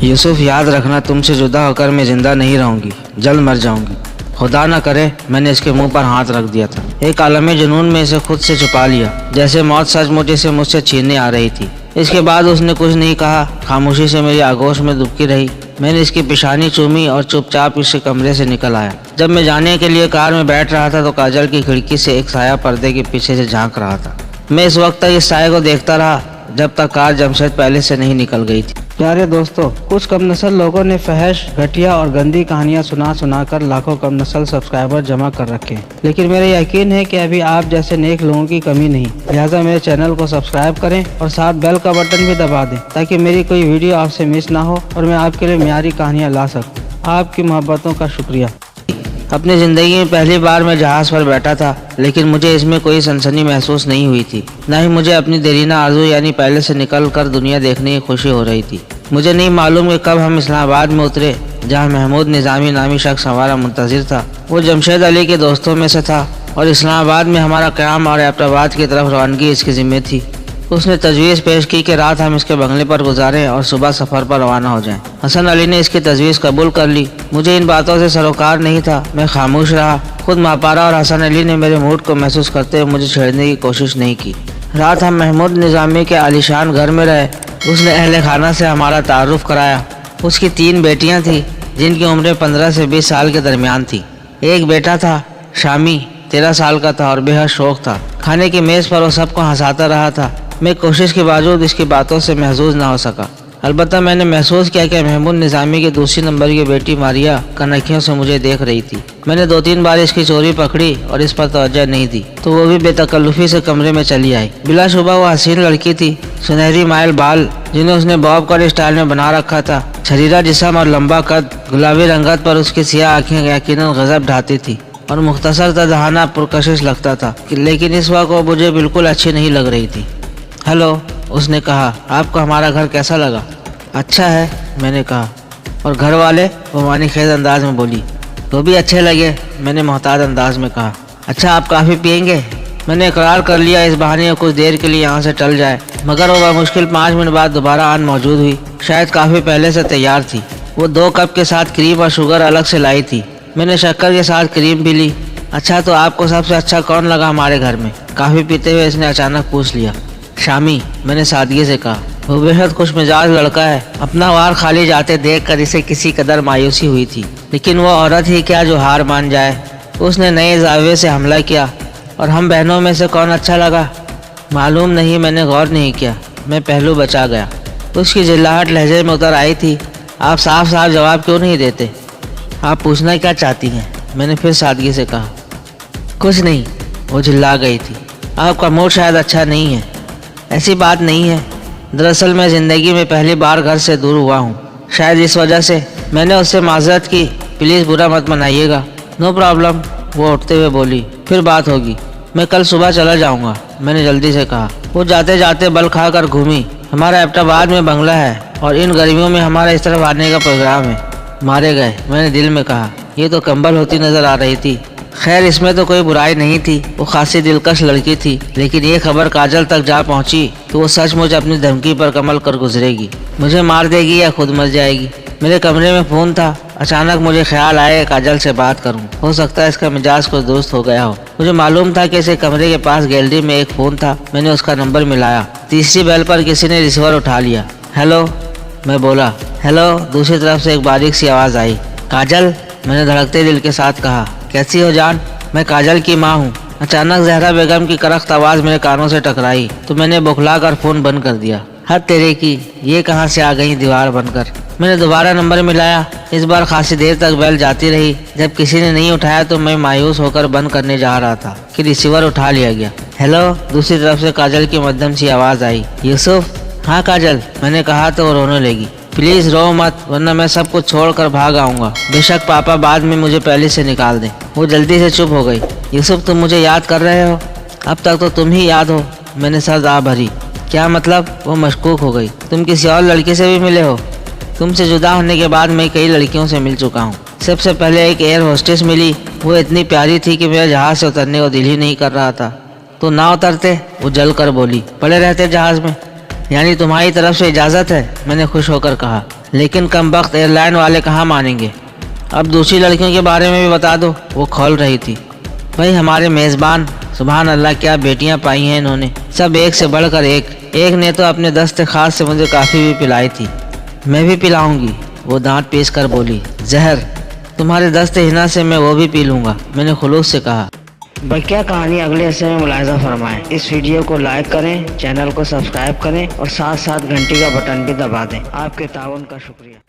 یوسف یاد رکھنا، تم سے جدا ہو کر میں زندہ نہیں رہوں گی، جلد مر جاؤں گی۔ خدا نہ کرے۔ میں نے اس کے منہ پر ہاتھ رکھ دیا تھا۔ ایک عالم جنون میں اسے خود سے چھپا لیا، جیسے موت سچ مچ اسے مجھ سے چھیننے آ رہی تھی۔ اس کے بعد اس نے کچھ نہیں کہا، خاموشی سے میری آغوش میں دبکی رہی۔ میں نے اس کی پیشانی چومی اور چپ چاپ اس کے کمرے سے نکل آیا۔ جب میں جانے کے لیے کار میں بیٹھ رہا تھا تو کاجل کی کھڑکی سے ایک سایہ پردے کے پیچھے سے جھانک رہا تھا۔ میں اس وقت تک اس سائے کو دیکھتا رہا جب تک کار جمشید پہلے سے نہیں نکل گئی تھی۔ پیارے دوستو، کچھ کم نسل لوگوں نے فحش، گھٹیا اور گندی کہانیاں سنا کر لاکھوں کم نسل سبسکرائبر جمع کر رکھے ہیں، لیکن میرا یقین ہے کہ ابھی آپ جیسے نیک لوگوں کی کمی نہیں۔ لہٰذا میرے چینل کو سبسکرائب کریں اور ساتھ بیل کا بٹن بھی دبا دیں تاکہ میری کوئی ویڈیو آپ سے مس نہ ہو اور میں آپ کے لیے معیاری کہانیاں لا سکوں۔ آپ کی محبتوں کا شکریہ۔ اپنی زندگی میں پہلی بار میں جہاز پر بیٹھا تھا، لیکن مجھے اس میں کوئی سنسنی محسوس نہیں ہوئی تھی، نہ ہی مجھے اپنی دیرینہ آرزو یعنی پہلے سے نکل کر دنیا دیکھنے کی خوشی ہو رہی تھی۔ مجھے نہیں معلوم کہ کب ہم اسلام آباد میں اترے، جہاں محمود نظامی نامی شخص ہمارا منتظر تھا۔ وہ جمشید علی کے دوستوں میں سے تھا اور اسلام آباد میں ہمارا قیام اور ایبٹ آباد کی طرف روانگی اس کی ذمہ تھی۔ اس نے تجویز پیش کی کہ رات ہم اس کے بنگلے پر گزاریں اور صبح سفر پر روانہ ہو جائیں۔ حسن علی نے اس کی تجویز قبول کر لی۔ مجھے ان باتوں سے سروکار نہیں تھا، میں خاموش رہا۔ خود ماپارا اور حسن علی نے میرے موڈ کو محسوس کرتے ہوئے مجھے چھیڑنے کی کوشش نہیں کی۔ رات ہم محمود نظامی کے عالیشان گھر میں رہے۔ اس نے اہل خانہ سے ہمارا تعارف کرایا۔ اس کی 3 بیٹیاں تھیں جن کی عمریں 15 سے 20 سال کے درمیان تھی۔ ایک بیٹا تھا، شامی، 13 سال کا تھا اور بے حد شوق تھا۔ کھانے کی میز پر وہ سب کو ہنساتا رہا تھا۔ میں کوشش کے باوجود اس کی باتوں سے محظوظ نہ ہو سکا۔ البتہ میں نے محسوس کیا کہ محمود نظامی کی دوسری نمبر کی بیٹی ماریا کنکھیوں سے مجھے دیکھ رہی تھی۔ میں نے 2-3 بار اس کی چوری پکڑی اور اس پر توجہ نہیں دی تو وہ بھی بے تکلفی سے کمرے میں چلی آئی۔ بلا شبہ وہ حسین لڑکی تھی، سنہری مائل بال جنہیں اس نے باب کٹ اسٹائل میں بنا رکھا تھا، چھریرا جسم اور لمبا قد، گلابی رنگت پر اس کی سیاہ آنکھیں یقیناً غضب ڈھاتی تھی اور مختصر تا دہانہ پرکشش لگتا تھا، لیکن اس وقت وہ مجھے بالکل اچھی نہیں لگ رہی تھی۔ ہیلو، اس نے کہا، آپ کو ہمارا گھر کیسا لگا؟ اچھا ہے، میں نے کہا۔ اور گھر والے؟ وہ معنی خیز انداز میں بولی۔ وہ بھی اچھے لگے، میں نے محتاط انداز میں کہا۔ اچھا، آپ کافی پئیں گے؟ میں نے اقرار کر لیا اس بہانے کچھ دیر کے لیے یہاں سے ٹل جائے، مگر وہ بمشکل 5 منٹ بعد دوبارہ آن موجود ہوئی۔ شاید کافی پہلے سے تیار تھی۔ وہ 2 کپ کے ساتھ کریم اور شوگر الگ سے لائی تھی۔ میں نے شکر کے ساتھ کریم پی لی۔ اچھا، تو آپ کو سب سے اچھا کون لگا ہمارے گھر میں؟ کافی پیتے ہوئے اس نے اچانک پوچھ لیا۔ شامی، میں نے سادگی سے کہا۔ وہ بے حد خوش مزاج لڑکا ہے۔ اپنا وار خالی جاتے دیکھ کر اسے کسی قدر مایوسی ہوئی تھی، لیکن وہ عورت ہی کیا جو ہار مان جائے۔ اس نے نئے زاویے سے حملہ کیا۔ اور ہم بہنوں میں سے کون اچھا لگا؟ معلوم نہیں، میں نے غور نہیں کیا۔ میں پہلو بچا گیا۔ اس کی جھلاہٹ لہجے میں اتر آئی تھی۔ آپ صاف صاف جواب کیوں نہیں دیتے؟ آپ پوچھنا کیا چاہتی ہیں؟ میں نے پھر سادگی سے کہا۔ کچھ نہیں، وہ جھلا گئی تھی۔ آپ کا موڈ شاید اچھا نہیں ہے۔ ایسی بات نہیں ہے، دراصل میں زندگی میں پہلی بار گھر سے دور ہوا ہوں، شاید اس وجہ سے۔ میں نے اس سے معذرت کی۔ پلیز برا مت منائیے گا۔ نو پرابلم، وہ اٹھتے ہوئے بولی، پھر بات ہوگی۔ میں کل صبح چلا جاؤں گا، میں نے جلدی سے کہا۔ وہ جاتے جاتے بل کھا کر گھومی۔ ہمارا ایبٹ آباد میں بنگلہ ہے اور ان گرمیوں میں ہمارا اس طرف آنے کا پروگرام ہے۔ مارے گئے، میں نے دل میں کہا۔ یہ تو کمبل ہوتی نظر آ رہی تھی۔ خیر، اس میں تو کوئی برائی نہیں تھی، وہ خاصی دلکش لڑکی تھی، لیکن یہ خبر کاجل تک جا پہنچی تو وہ سچ مچ اپنی دھمکی پر کمل کر گزرے گی۔ مجھے مار دے گی یا خود مر جائے گی۔ میرے کمرے میں فون تھا۔ اچانک مجھے خیال آیا کاجل سے بات کروں، ہو سکتا ہے اس کا مزاج کچھ درست ہو گیا ہو۔ مجھے معلوم تھا کہ اسے کمرے کے پاس گیلری میں ایک فون تھا۔ میں نے اس کا نمبر ملایا۔ تیسری بیل پر کسی نے ریسیور اٹھا لیا۔ ہیلو، میں بولا۔ ہیلو، دوسری طرف سے ایک باریک سی آواز آئی۔ کاجل، میں نے دھڑکتے دل کے ساتھ کہا۔ کیسی ہو جان؟ میں کاجل کی ماں ہوں۔ اچانک زہرا بیگم کی کرخت آواز میرے کانوں سے ٹکرائی تو میں نے بکھلا کر فون بند کر دیا۔ حد تیرے کی، یہ کہاں سے آ گئی دیوار بن کر؟ میں نے دوبارہ نمبر ملایا۔ اس بار خاصی دیر تک بیل جاتی رہی۔ جب کسی نے نہیں اٹھایا تو میں مایوس ہو کر بند کرنے جا رہا تھا کہ ریسیور اٹھا لیا گیا۔ ہیلو، دوسری طرف سے کاجل کی مدھم سی آواز آئی۔ یوسف؟ ہاں کاجل، میں نے کہا تو وہ رونے لگی۔ پلیز رو مت، ورنہ میں سب کچھ چھوڑ کر بھاگ آؤں گا۔ بے شک پاپا بعد میں مجھے پہلے سے نکال دیں۔ وہ جلدی سے چپ ہو گئی۔ یوسف، تم مجھے یاد کر رہے ہو؟ اب تک تو تم ہی یاد ہو۔ میں نے سر آ بھری۔ کیا مطلب؟ وہ مشکوک ہو گئی۔ تم کسی اور لڑکی سے بھی ملے ہو؟ تم سے جدا ہونے کے بعد میں کئی لڑکیوں سے مل چکا ہوں۔ سب سے پہلے ایک ایئر ہوسٹس ملی، وہ اتنی پیاری تھی کہ میرا جہاز سے اترنے کو دل ہی نہیں کر رہا تھا۔ تو نہ اترتے؟ وہ جل کر بولی۔ پڑے رہتے جہاز میں؟ یعنی تمہاری طرف سے اجازت ہے؟ میں نے خوش ہو کر کہا۔ لیکن کم وقت ایئر لائن والے کہاں مانیں گے۔ اب دوسری لڑکیوں کے بارے میں بھی بتا دو، وہ کھول رہی تھی۔ بھائی ہمارے میزبان، سبحان اللہ کیا بیٹیاں پائی ہیں انہوں نے، سب ایک سے بڑھ کر ایک نے تو اپنے دست خاص سے مجھے کافی بھی پلائی تھی۔ میں بھی پلاؤں گی، وہ دانت پیس کر بولی۔ زہر، تمہارے دست ہنا سے میں وہ بھی پی لوں گا، میں نے خلوص سے کہا۔ بقیہ کہانی اگلے حصے میں ملاحظہ فرمائیں۔ اس ویڈیو کو لائک کریں، چینل کو سبسکرائب کریں اور ساتھ ساتھ گھنٹی کا بٹن بھی دبا دیں۔ آپ کے تعاون کا شکریہ۔